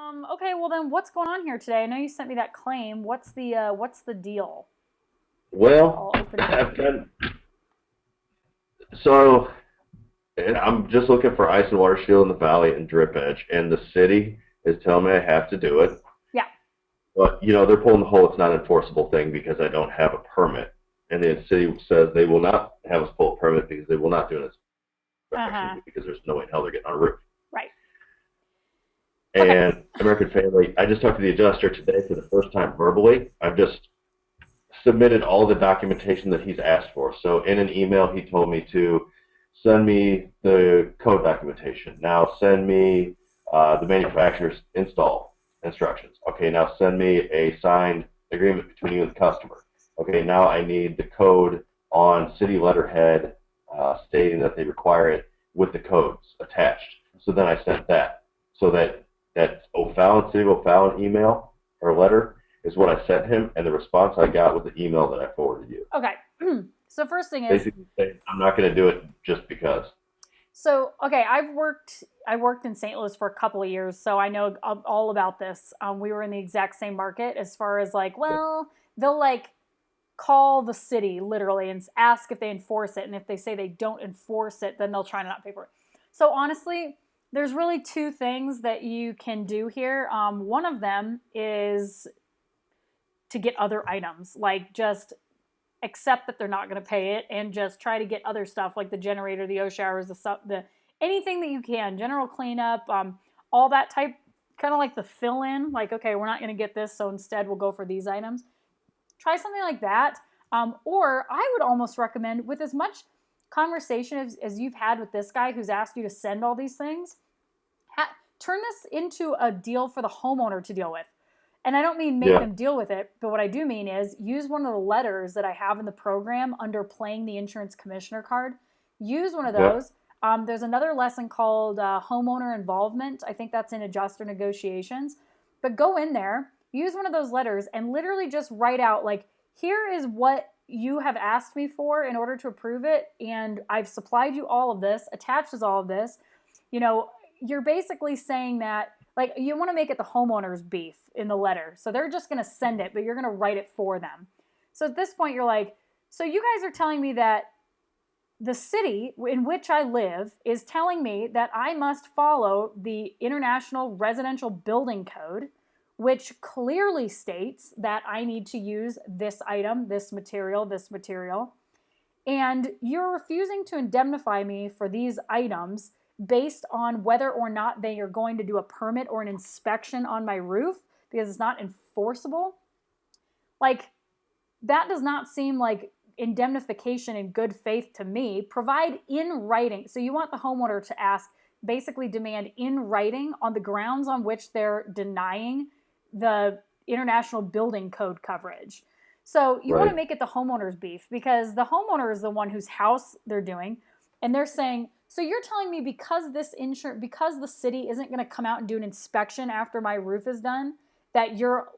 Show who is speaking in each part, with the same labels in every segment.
Speaker 1: Okay, well then what's going on here today? I know you sent me that claim. What's the deal?
Speaker 2: Well,
Speaker 1: I'll open it up.
Speaker 2: I've done so. I'm just looking for ice and water shield in the valley and drip edge, and the city is telling me I have to do it.
Speaker 1: Yeah.
Speaker 2: But they're pulling the whole "it's not enforceable" thing because I don't have a permit, and the city says they will not have us pull a permit because they will not do an
Speaker 1: Uh-huh.
Speaker 2: inspection because there's no way in hell they're getting on a roof.
Speaker 1: Right. Okay.
Speaker 2: And American Family, I just talked to the adjuster today for the first time verbally. I've just submitted all the documentation that he's asked for. So in an email, he told me to send me the code documentation. Now send me the manufacturer's install instructions. Okay, now send me a signed agreement between you and the customer. Okay, now I need the code on city letterhead stating that they require it with the codes attached. So then I sent that. So that O'Fallon, City of O'Fallon email or letter is what I sent him, and the response I got was the email that I forwarded you.
Speaker 1: Okay. So first thing is,
Speaker 2: Basically saying I'm not going to do it just because.
Speaker 1: so okay, I worked in St. Louis for a couple of years, so I know all about this. We were in the exact same market as far as like, well, they'll like call the city literally and ask if they enforce it, and if they say they don't enforce it, then they'll try to not pay for it. So honestly, there's really two things that you can do here. One of them is to get other items, like just accept that they're not going to pay it and just try to get other stuff like the generator, the O showers, the anything that you can, general cleanup, all that type, kind of like the fill in. Like, okay, we're not going to get this, so instead we'll go for these items. Try something like that. Or I would almost recommend, with as much conversation as you've had with this guy who's asked you to send all these things, turn this into a deal for the homeowner to deal with. And I don't mean make
Speaker 2: Yeah,
Speaker 1: them deal with it, but what I do mean is use one of the letters that I have in the program under playing the insurance commissioner card. Use one of
Speaker 2: yeah,
Speaker 1: those. There's another lesson called homeowner involvement. I think that's in adjuster negotiations. But go in there, use one of those letters, and literally just write out, like, here is what you have asked me for in order to approve it, and I've supplied you all of this, attached is all of this. You know, you're basically saying that, like, you want to make it the homeowner's beef in the letter. So they're just going to send it, but you're going to write it for them. So at this point, you're like, so you guys are telling me that the city in which I live is telling me that I must follow the International Residential Building Code, which clearly states that I need to use this item, this material, this material. And you're refusing to indemnify me for these items based on whether or not they are going to do a permit or an inspection on my roof because it's not enforceable. Like, that does not seem like indemnification in good faith to me. Provide in writing. So you want the homeowner to ask, basically demand in writing on the grounds on which they're denying the International Building Code coverage. So you want to
Speaker 2: right.
Speaker 1: make it the homeowner's beef because the homeowner is the one whose house they're doing, and they're saying, so you're telling me because this insurance, because the city isn't going to come out and do an inspection after my roof is done, that you're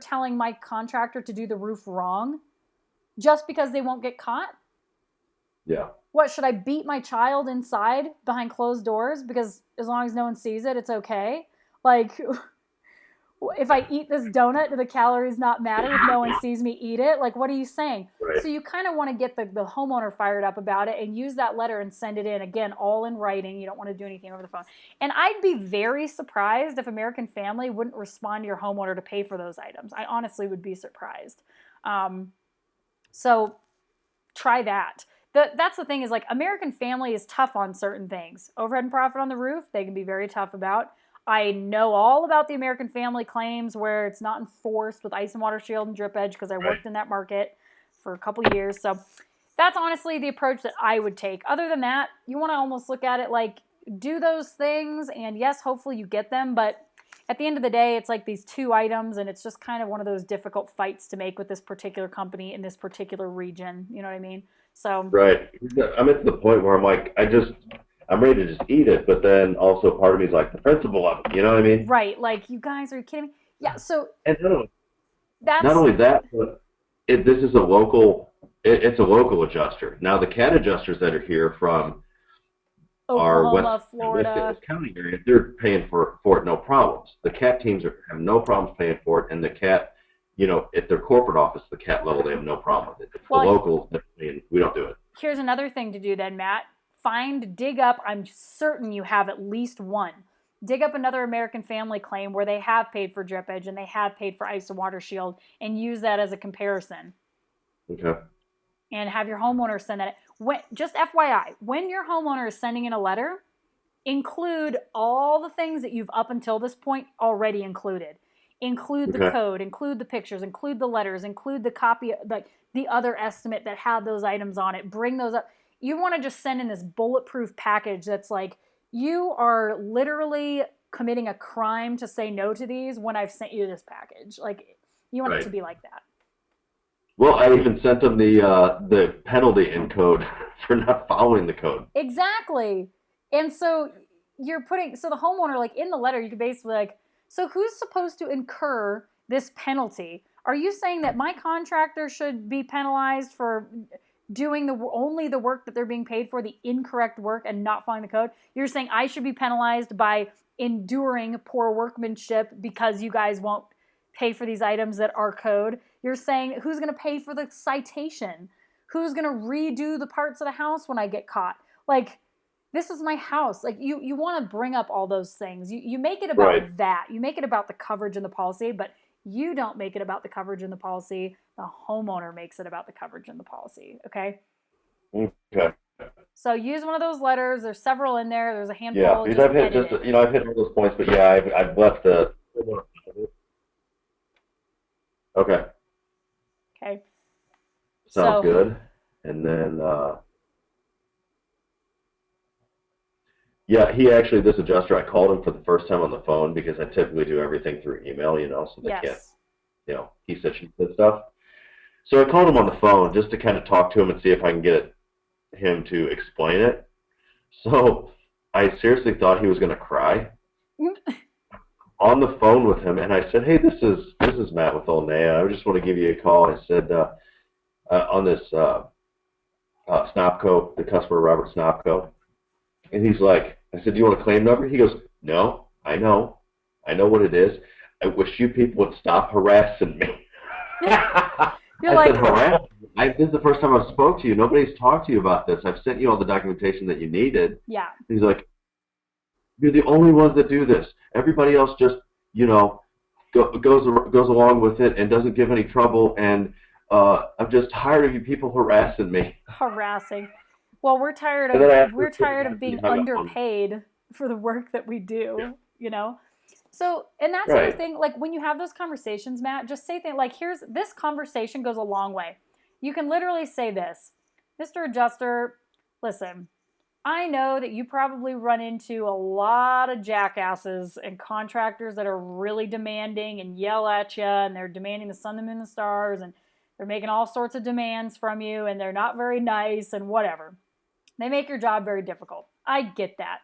Speaker 1: telling my contractor to do the roof wrong just because they won't get caught?
Speaker 2: Yeah,
Speaker 1: What, should I beat my child inside behind closed doors because as long as no one sees it, it's okay? Like, if I eat this donut, do the calories not matter if no one sees me eat it? Like, what are you saying?
Speaker 2: right.
Speaker 1: So you kind of want to get the homeowner fired up about it and use that letter and send it in, again, all in writing. You don't want to do anything over the phone. And I'd be very surprised if American Family wouldn't respond to your homeowner to pay for those items. I honestly would be surprised. Um, so try that. That's the thing, is like, American Family is tough on certain things. Overhead and profit on the roof, they can be very tough about. I know all about the American Family claims where it's not enforced with ice and water shield and drip edge because I
Speaker 2: Right.
Speaker 1: worked in that market for a couple years. So that's honestly the approach that I would take. Other than that, you want to almost look at it like, do those things, and yes, hopefully you get them, but at the end of the day, it's like these two items, and it's just kind of one of those difficult fights to make with this particular company in this particular region. You know what I mean? So,
Speaker 2: Right. I'm at the point where I'm like, I'm ready to just eat it, but then also part of me is like the principle of it. You know what I mean?
Speaker 1: right, like, you guys, are you kidding me? Yeah, so
Speaker 2: And not
Speaker 1: that's,
Speaker 2: only that, but this is a local. It's a local adjuster. Now the cat adjusters that are here from our West
Speaker 1: Oklahoma, Florida.
Speaker 2: County area, they're paying for it no problems. The cat teams have no problems paying for it, and the cat, at their corporate office, the cat level, they have no problem with it. It's the locals that we don't do it.
Speaker 1: Here's another thing to do then, Matt. Dig up, I'm certain you have at least one. Dig up another American Family claim where they have paid for Drip Edge and they have paid for Ice and Water Shield, and use that as a comparison.
Speaker 2: Okay.
Speaker 1: And have your homeowner send that. Just FYI, when your homeowner is sending in a letter, include all the things that you've up until this point already included. Include the code, include the pictures, include the letters, include the copy, the other estimate that had those items on it. Bring those up. You want to just send in this bulletproof package that's like, you are literally committing a crime to say no to these when I've sent you this package. Like, you want it to be like that.
Speaker 2: Well, I even sent them the penalty in code for not following the code.
Speaker 1: Exactly. And so the homeowner, like in the letter, you could basically like, so who's supposed to incur this penalty? Are you saying that my contractor should be penalized for doing only the work that they're being paid for, the incorrect work, and not following the code? You're saying I should be penalized by enduring poor workmanship because you guys won't pay for these items that are code? You're saying who's going to pay for the citation? Who's going to redo the parts of the house when I get caught? Like, this is my house. Like, you want to bring up all those things. You make it about that. You make it about the coverage in the policy, but you don't make it about the coverage in the policy. The homeowner makes it about the coverage in the policy. Okay?
Speaker 2: Okay.
Speaker 1: So use one of those letters. There's several in there. There's a handful.
Speaker 2: Yeah, because I've hit all those points, but yeah, I've left the. Okay.
Speaker 1: Okay.
Speaker 2: Sounds good. And then, this adjuster, I called him for the first time on the phone because I typically do everything through email, so they can't, he said, she said stuff. So I called him on the phone just to kind of talk to him and see if I can get him to explain it. So I seriously thought he was going to cry on the phone with him. And I said, hey, this is Matt with Olnea. I just want to give you a call. I said, on this Snopco, the customer, Robert Snopco. And he's like, I said, do you want a claim number? He goes, no, I know what it is. I wish you people would stop harassing me.
Speaker 1: You're
Speaker 2: said, harass? This is the first time I've spoke to you. Nobody's talked to you about this. I've sent you all the documentation that you needed.
Speaker 1: Yeah.
Speaker 2: He's like, you're the only ones that do this. Everybody else just, goes along with it and doesn't give any trouble. And I'm just tired of you people harassing me.
Speaker 1: Harassing. Well, we're tired of being underpaid for the work that we do, So, and that's the other thing, like when you have those conversations, Matt, just say things like, this conversation goes a long way. You can literally say this, Mr. Adjuster, listen, I know that you probably run into a lot of jackasses and contractors that are really demanding and yell at you, and they're demanding the sun, the moon, and the stars, and they're making all sorts of demands from you, and they're not very nice and whatever. They make your job very difficult. I get that.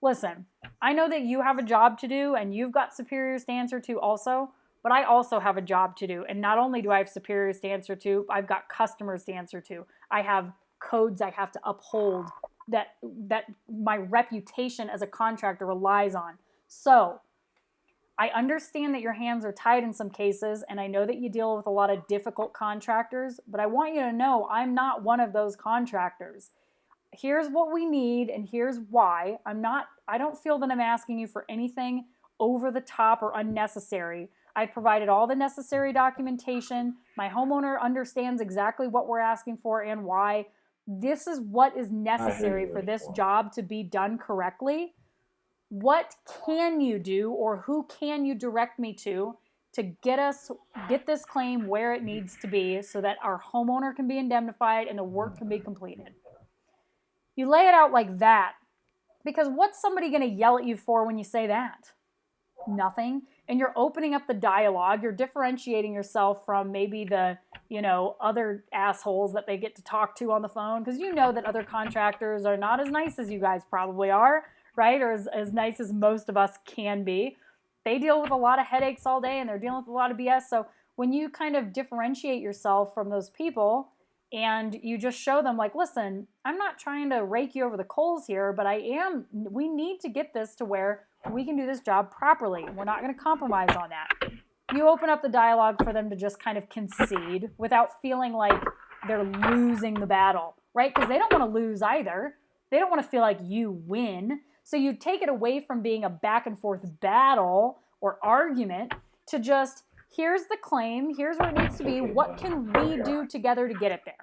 Speaker 1: Listen, I know that you have a job to do and you've got superiors to answer to also, but I also have a job to do. And not only do I have superiors to answer to, I've got customers to answer to. I have codes I have to uphold that my reputation as a contractor relies on. So I understand that your hands are tied in some cases, and I know that you deal with a lot of difficult contractors, but I want you to know I'm not one of those contractors. Here's what we need, and here's why. I don't feel that I'm asking you for anything over the top or unnecessary. I provided all the necessary documentation. My homeowner understands exactly what we're asking for and why. This is what is necessary for this job to be done correctly. What can you do, or who can you direct me to get this claim where it needs to be so that our homeowner can be indemnified and the work can be completed? You lay it out like that, because what's somebody going to yell at you for when you say that? Nothing. And you're opening up the dialogue. You're differentiating yourself from maybe the, other assholes that they get to talk to on the phone, because you know that other contractors are not as nice as you guys probably are, right? Or as nice as most of us can be. They deal with a lot of headaches all day, and they're dealing with a lot of BS. So when you kind of differentiate yourself from those people, And you just show them like, listen, I'm not trying to rake you over the coals here, but we need to get this to where we can do this job properly. We're not going to compromise on that. You open up the dialogue for them to just kind of concede without feeling like they're losing the battle, right? Because they don't want to lose either. They don't want to feel like you win. So you take it away from being a back and forth battle or argument to just, here's the claim, here's where it needs to be, what can we do together to get it there?